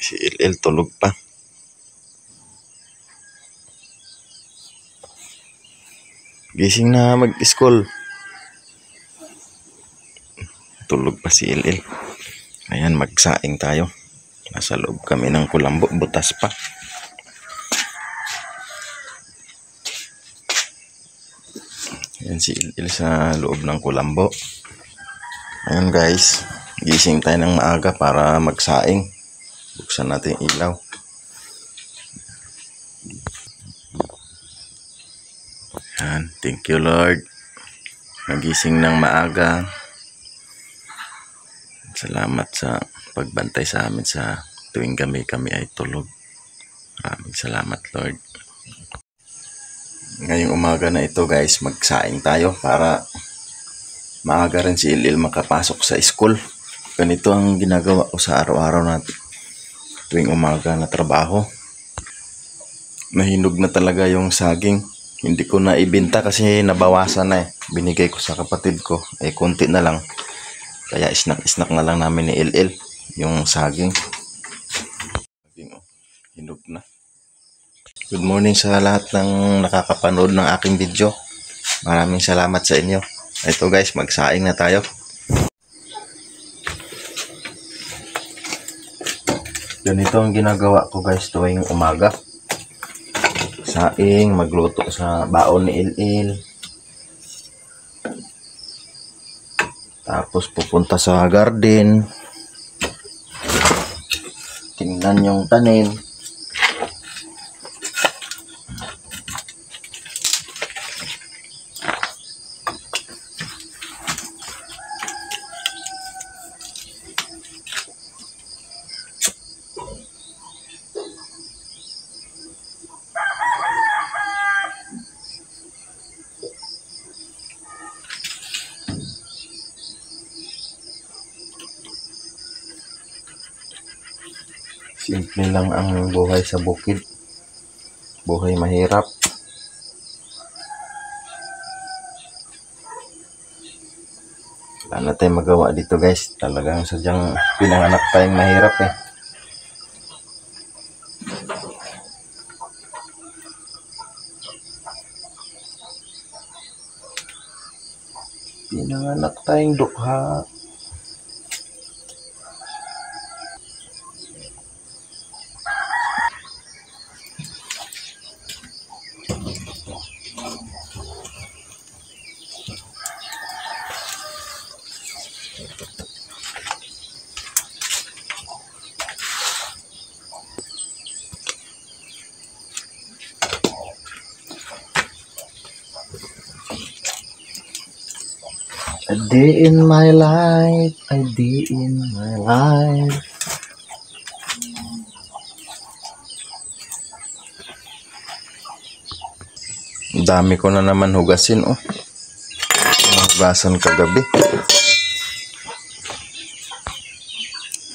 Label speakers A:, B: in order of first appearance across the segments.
A: Si LL tulog pa. Gising na mag-school. Tulog pa si LL. Ayan, magsaing tayo. Nasa loob kami ng kulambo. Butas pa. Ayan si LL sa loob ng kulambo. Ayan guys. Gising tayo ng maaga para magsaing. Buksan natin yung ilaw. Ayan. Thank you Lord. Nagising ng maaga. Salamat sa pagbantay sa amin sa tuwing kami ay tulog. Maraming salamat Lord. Ngayong umaga na ito guys, magsaing tayo para maaga rin si LL makapasok sa school. Ganito ang ginagawa ko sa araw-araw na tuwing umaga na trabaho. Nahinog na talaga yung saging. Hindi ko na ibenta kasi nabawasan na eh. Binigay ko sa kapatid ko. Konti na lang. Kaya snack na lang namin ni LL yung saging. Hinog na. Good morning sa lahat ng nakakapanood ng aking video. Maraming salamat sa inyo. Ito guys, magsaing na tayo. Ganito ang ginagawa ko guys tuwing umaga. Saing, magluto sa baon ni LL. Tapos pupunta sa garden. Tingnan yung tanim. Simple lang ang buhay sa bukid. Buhay mahirap. Wala na tayong magawa dito guys. Talagang sadyang pinanganak tayong mahirap eh. Pinanganak tayong dukha. A day in my life, a day in my life. Dami ko na naman hugasin oh. Hugasan kagabi.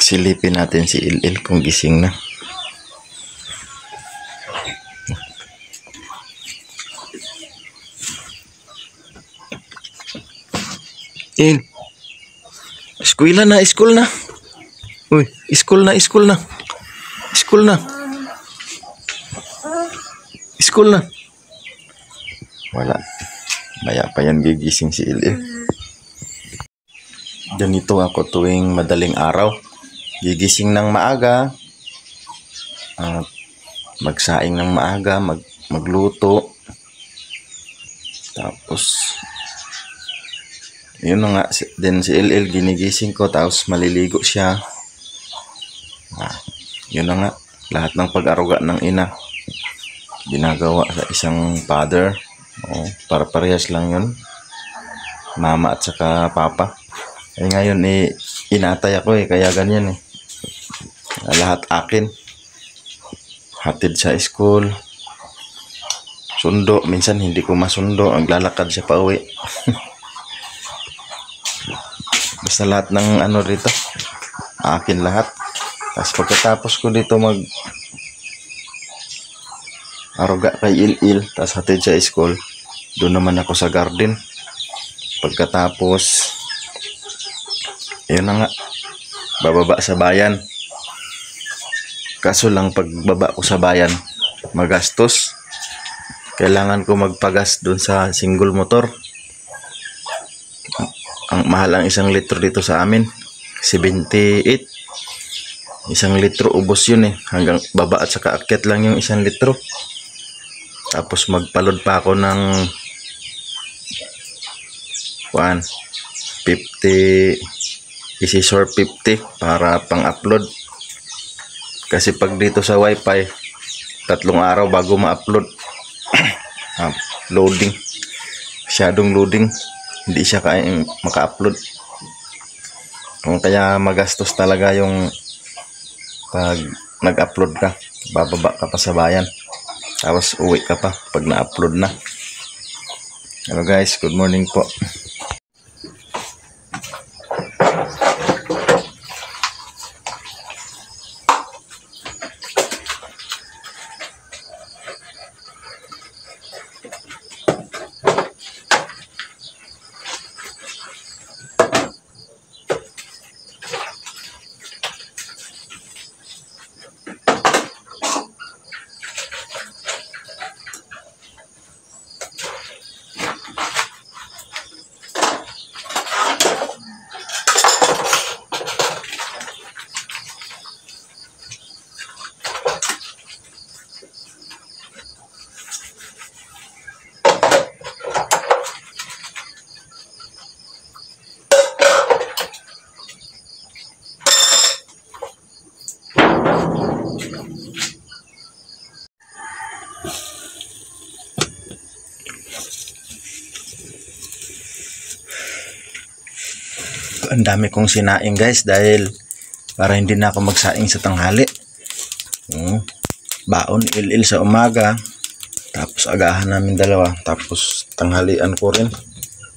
A: Silipin natin si LL kung gising na. School na. Uy, school na. Wala. Maya pa yan gigising si LL. Ganito ako tuwing madaling araw. Gigising ng maaga. Magsaing ng maaga, magluto. Tapos yun na nga, din si LL ginigising ko, tapos maliligo siya. Yun na nga, lahat ng pag-aruga ng ina ginagawa sa isang father. Para parehas lang yun, mama at saka papa. Ngayon inatay ako kaya ganyan lahat akin. Hatid sa school, sundo, minsan hindi ko masundo, ang lalakad siya pa uwi. Basta lahat ng rito akin lahat. Tapos pagkatapos ko dito aruga kay LL, tapos hatid sa school, doon naman ako sa garden. Pagkatapos yun na nga, bababa sa bayan. Kaso lang pagbaba ko sa bayan, magastos. Kailangan ko magpagas doon sa single motor. Ang mahal ang 1 litro dito sa amin, 78. 1 litro ubos yun eh. Hanggang baba at saka akyat lang yung 1 litro. Tapos magpalod pa ako ng 50, isisor 50 para pang upload. Kasi pag dito sa wifi, 3 araw bago ma-upload. Loading, masyadong loading, hindi siya kayang maka-upload. Kaya magastos talaga yung pag nag-upload ka, bababa ka pa sa bayan, tapos uwi ka pa pag na-upload na. Hello guys, good morning po. Ang dami kong sinaing guys dahil para hindi na ako magsaing sa tanghali. Baon il sa umaga, tapos agahan namin dalawa, tapos tanghalian ko rin,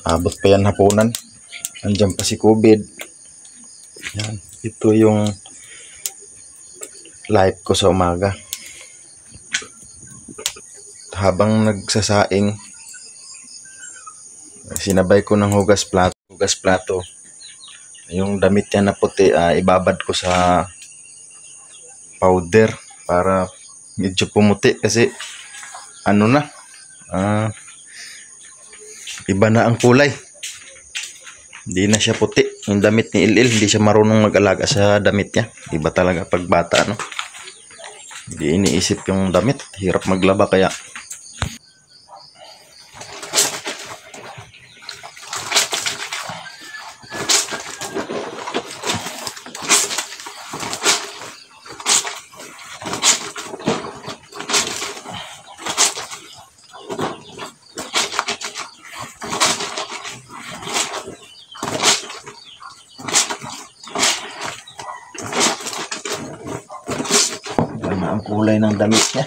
A: abot pa yan hapunan. Andiyan pa si COVID. Yan, ito yung life ko sa umaga. Habang nagsasaing, sinabay ko ng hugas plato. Yung damit niya na puti, ibabad ko sa powder para medyo pumuti kasi ano na, iba na ang kulay. Hindi na siya puti. Yung damit ni Ilil, hindi siya marunong mag-alaga sa damit niya. Iba talaga pag bata, no? Hindi iniisip yung damit, hirap maglaba kaya. Ang kulay ng damit niya,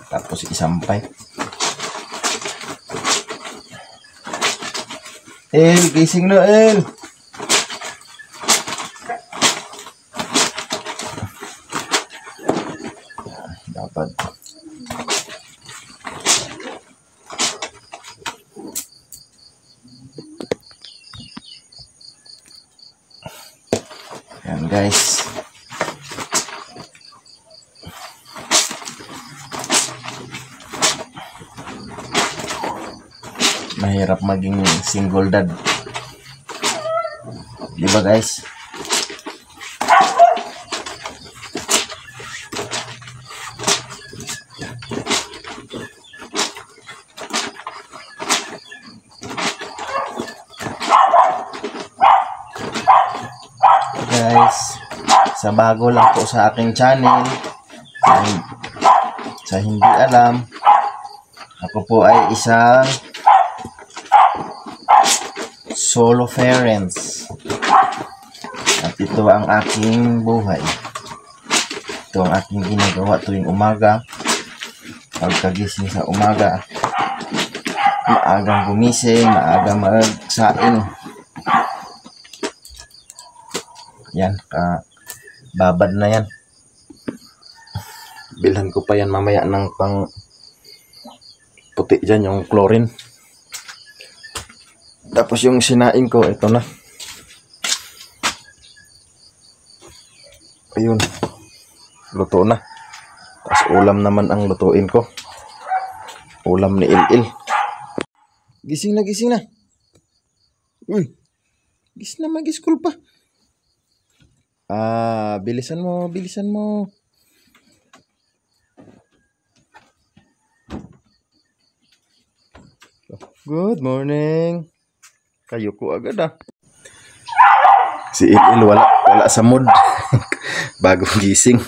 A: tapos isampay. Gising na dapat. Yan guys, mahirap maging single dad, di ba guys? Guys, sa bago lang po sa aking channel, sa hindi alam, ako po ay isang solo parents, at ito ang aking buhay. Ito ang aking ginagawa tuwing umaga. Pagkagising sa umaga, maagang gumising, maagang magsaing. Yan, babad na yan. Bilhan ko pa yan mamaya ng pang puti dyan, yung chlorine. Tapos yung sinaing ko, ito na. Ayun. luto na. Tapos ulam naman ang lutuin ko. Ulam ni Il-Il. Gising na. Uy, gising na, mag-school pa. Bilisan mo. Good morning. Kayo ko agad Si Il-Il wala sa mood. Bagong gising.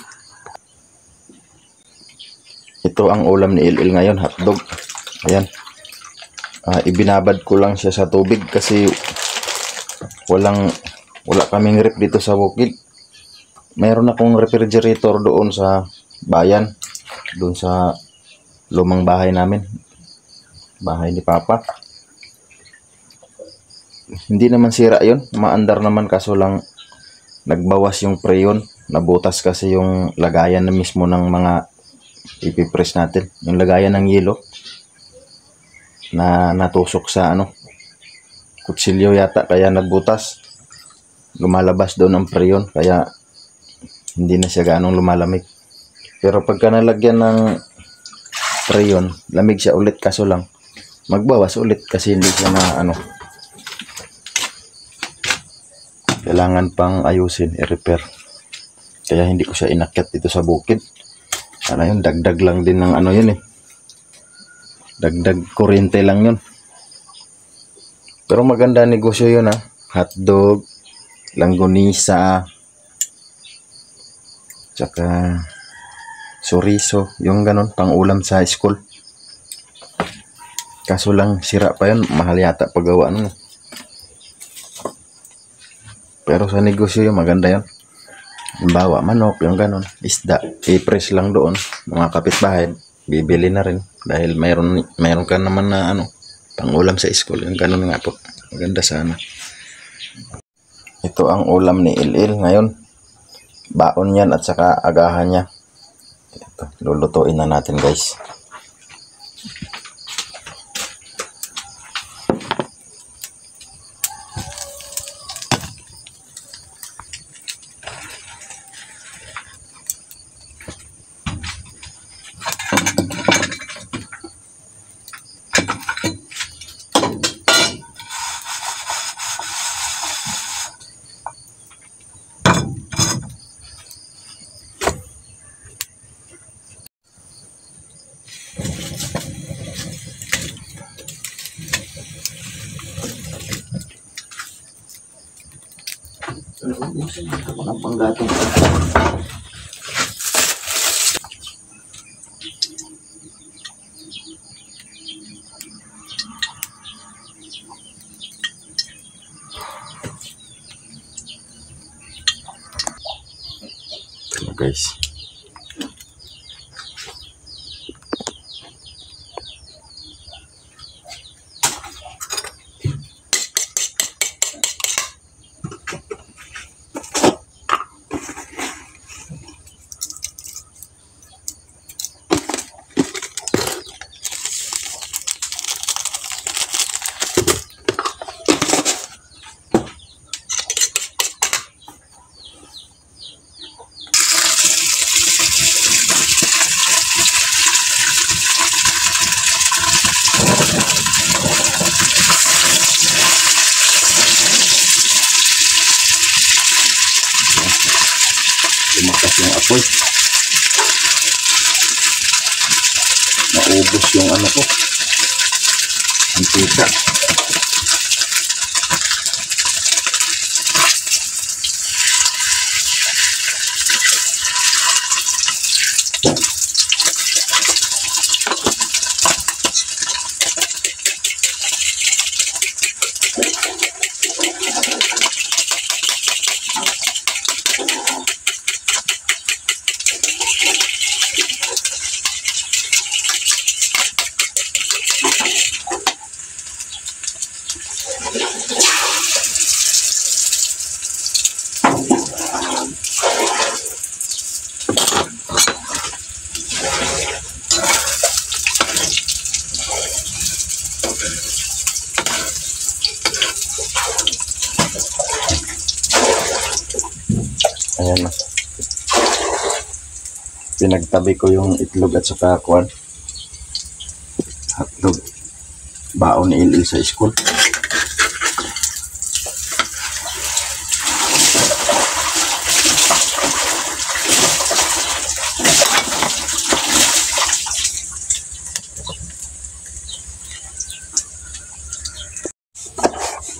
A: Ito ang ulam ni Il-Il ngayon, hotdog. Ayan. Ibinabad ko lang siya sa tubig kasi wala kaming rep dito sa bukid. Meron akong refrigerator doon sa bayan, doon sa lumang bahay namin, bahay ni Papa. Hindi naman sira yun, maandar naman, kaso lang nagbawas yung preyon, nabutas kasi yung lagayan na mismo ng mga ipipress natin, yung lagayan ng yelo na natusok sa kutsilyo yata, kaya nagbutas, lumalabas doon ang preyon, kaya hindi na siya gaanong lumalamig. Pero pagka nalagyan ng preyon, lamig siya ulit, kaso lang magbawas ulit kasi hindi siya na kailangan pang ayusin, i-repair. Kaya hindi ko siya inakyat dito sa bukid. Yun, dagdag lang din ng yun dagdag kuryente lang yun. Pero maganda negosyo yun hotdog, langgonisa, tsaka chorizo, yung ganon, pang ulam sa school. Kaso lang sira pa yun, mahal yata paggawa Pero sa negosyo yun, maganda yun. Halimbawa, manok, yung ganon, isda, i-press lang doon, mga kapitbahay, bibili na rin. Dahil mayroon ka naman na pang ulam sa school, yung ganon nga po. Maganda sana. Ito ang ulam ni Il-Il ngayon. Baon yan at saka agahan niya. Ito, lulutuin na natin, guys. Ang panggatong. Ito guys. Lumakas yung apoy. Naubos yung ko. Antika. Pinagtabi ko yung itlog at saka kuwan. Hotdog. Baon ni Ilil sa school.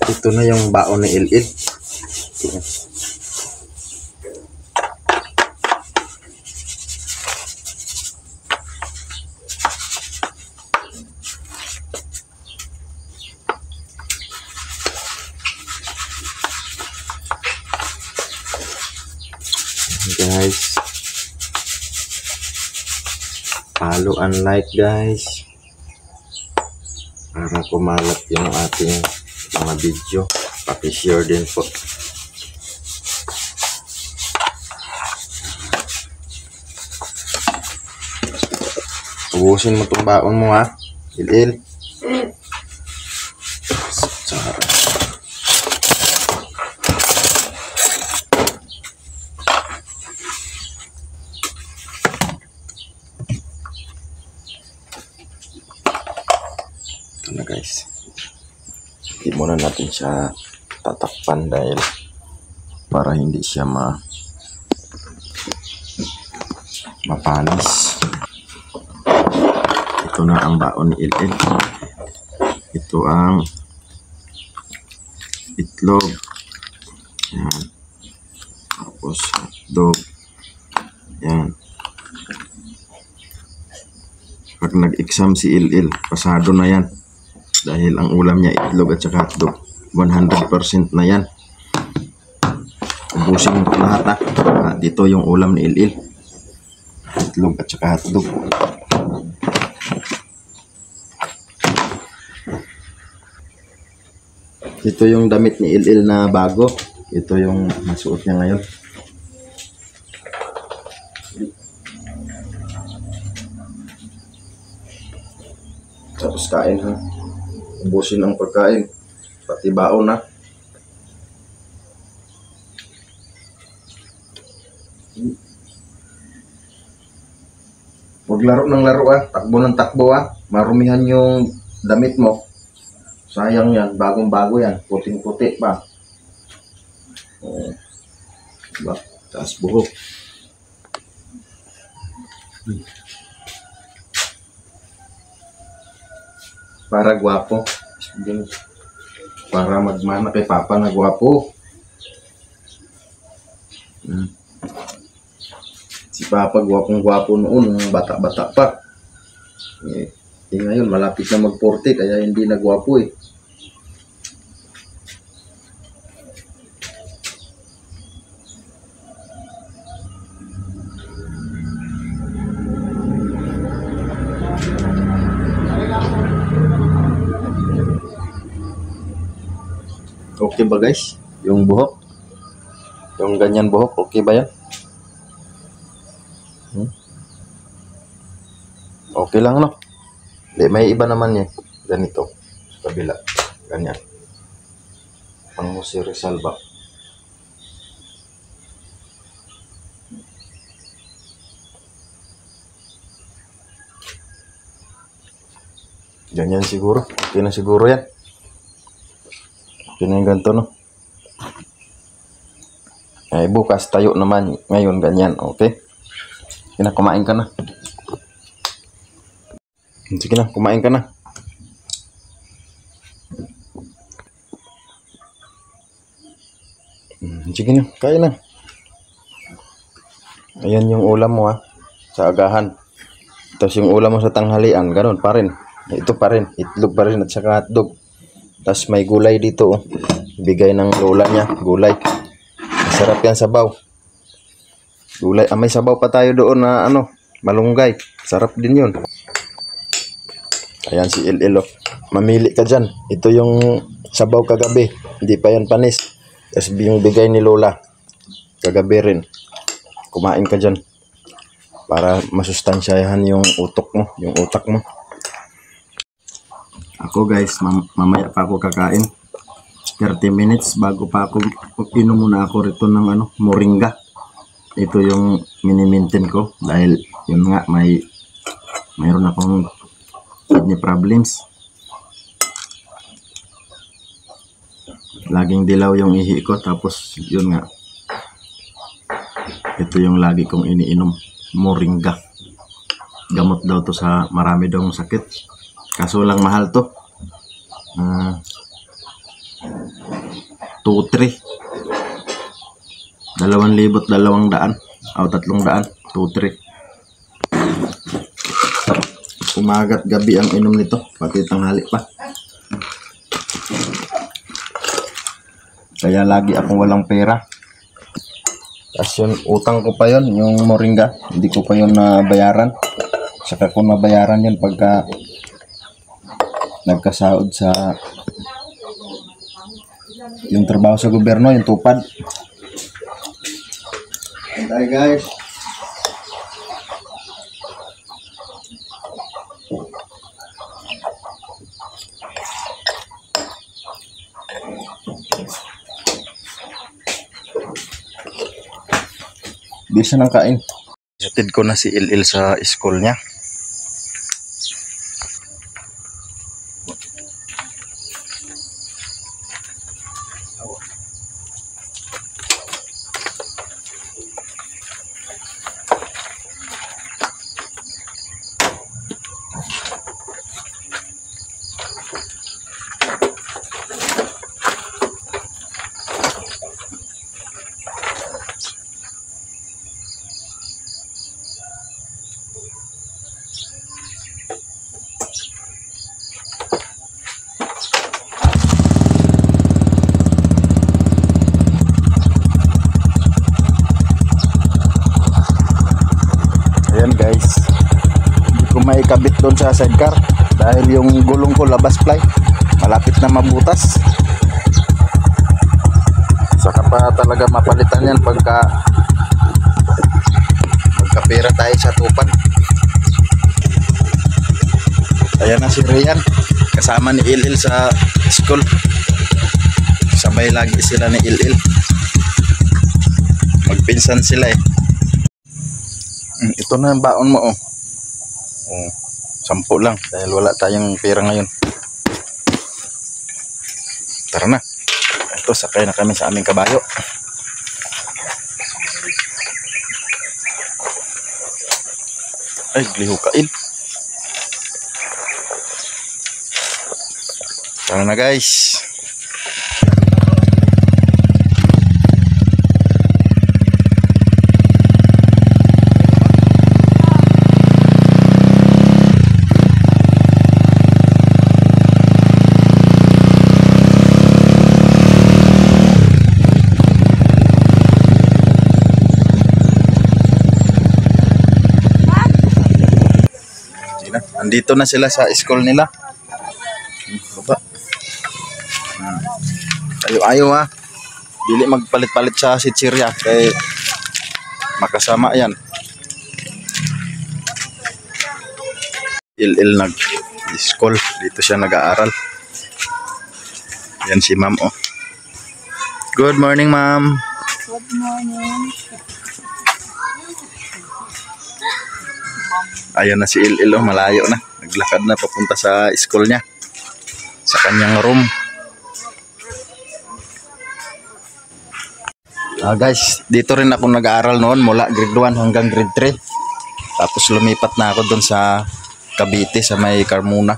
A: Ito na yung baon ni Ilil. Guys, follow and like guys para kumalat yung ating mga video, paki-share din po. Ubusin mo tong baon mo ha, Il-Il. Ito na guys. Hindi muna natin siya tatakpan dahil para hindi siya mapanis. Ito na ang baon ni Il-Il. Ito ang itlog. Yan. Tapos hotdog. Yan. Pag nag-exam si Il-Il, pasado na yan. Dahil ang ulam niya itlog at saka hotdog. 100% na yan. Ubusin mo lahat ha. Dito yung ulam ni Il-Il. Itlog at saka hotdog. Ito yung damit ni Il-Il na bago. Ito yung nasuot niya ngayon. Tapos kain ha. Ubusin ang pagkain. Pati baon na. Huwag laro ng laro ha. Takbo ng takbo ha. Marumihan yung damit mo. Sayang yan. Bagong-bago yan. Puting-puti pa. Diba? Taas buhok. Para gwapo. Para magmana kay Papa na gwapo. Si Papa gwapong-gwapo noon nung bata-bata pa. Ngayon malapit na mag-40 kaya hindi na gwapo eh. Okay ba guys? Yung buhok? Yung ganyan buhok, okay ba yan? Okay lang no? May iba naman yan. Ganito. Sa kabila. Ganyan. Pang si Rizal ba? Ganyan siguro. Okay na siguro yan. Okay na yung ganito no? Ay bukas tayo naman. Ngayon ganyan. Okay? Kumain ka na. Sige na, kumain ka na. Sige na, kain na. Ayan yung ulam mo ha, sa agahan. Tapos yung ulam mo sa tanghalian, ganun pa rin. Ito pa rin, itlog pa rin at saka hotdog. Tapos may gulay dito oh. Bigay ng lola niya, gulay. Masarap yan sabaw. Gulay, may sabaw pa tayo doon na ano, malunggay. Sarap din yun. Ayan si Il-Il oh. Mamili ka dyan. Ito yung sabaw kagabi. Hindi pa yan panis. Tapos yung bigay ni Lola. Kagabi rin. Kumain ka dyan. Para masustansyahan yung utok mo. Yung utak mo. Ako guys, mamaya pa ako kakain. 30 minutes bago pa ako inom muna ako rito ng moringa. ito yung mini-maintain ko dahil yun nga mayroon akong kidney problems. Laging dilaw yung ihi ko, tapos yun nga, ito yung lagi kong iniinom, moringa. Gamot daw to sa marami daw sakit, kaso lang mahal to. 2-3 2,200 o 300, 2-3. Umaga't gabi ang inom nito, pati tanghali pa. Kaya lagi akong walang pera. Tapos yun, utang ko pa yun, yung moringa, hindi ko pa yun nabayaran. Saka ko nabayaran yun pagka nagkasahod sa yung trabaho sa gobyerno, yung tupad. Hi guys. Bisa nang kain. Hatid ko na si Il sa school niya. Ayan guys, hindi ko maikabit doon sa sidecar dahil yung gulong ko labas fly, malapit na mabutas. Saka pa talaga mapalitan yan pagkapera tayo sa tupad. Ayan na si Rian, kasama ni Il sa school. Sabay lagi sila ni Il. Magpinsan sila eh. Ito na ang baon mo, oh. 10 lang dahil wala tayong pera ngayon. Tara na. Ito, sakay na kami sa aming kabayo. Ay, gliho ka, Il. Tara na guys. Andito na sila sa school nila. Baba. Ayo ha. Dili magpalit-palit sa sitsirya kay makasama yan. Il nag-school. Dito siya nag-aaral. Yan si ma'am, oh. Good morning, ma'am.
B: Good morning.
A: Ayun na si Il, oh, malayo na. Naglakad na papunta sa school niya. Sa kanyang room. Guys, dito rin ako nag-aaral noon mula grade 1 hanggang grade 3. Tapos lumipat na ako doon sa Cavite sa may Carmona.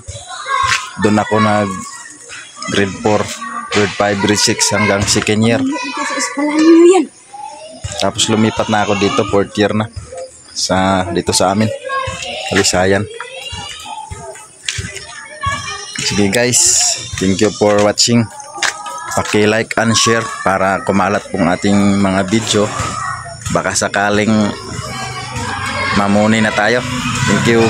A: Doon ako nag grade 4, grade 5, grade 6 hanggang second year. Tapos lumipat na ako dito, 4th year na. Dito sa amin. Kalisayan. Sige guys, thank you for watching. Paki-like and share para kumalat pong ating mga video. Baka sakaling mamuni na tayo. Thank you.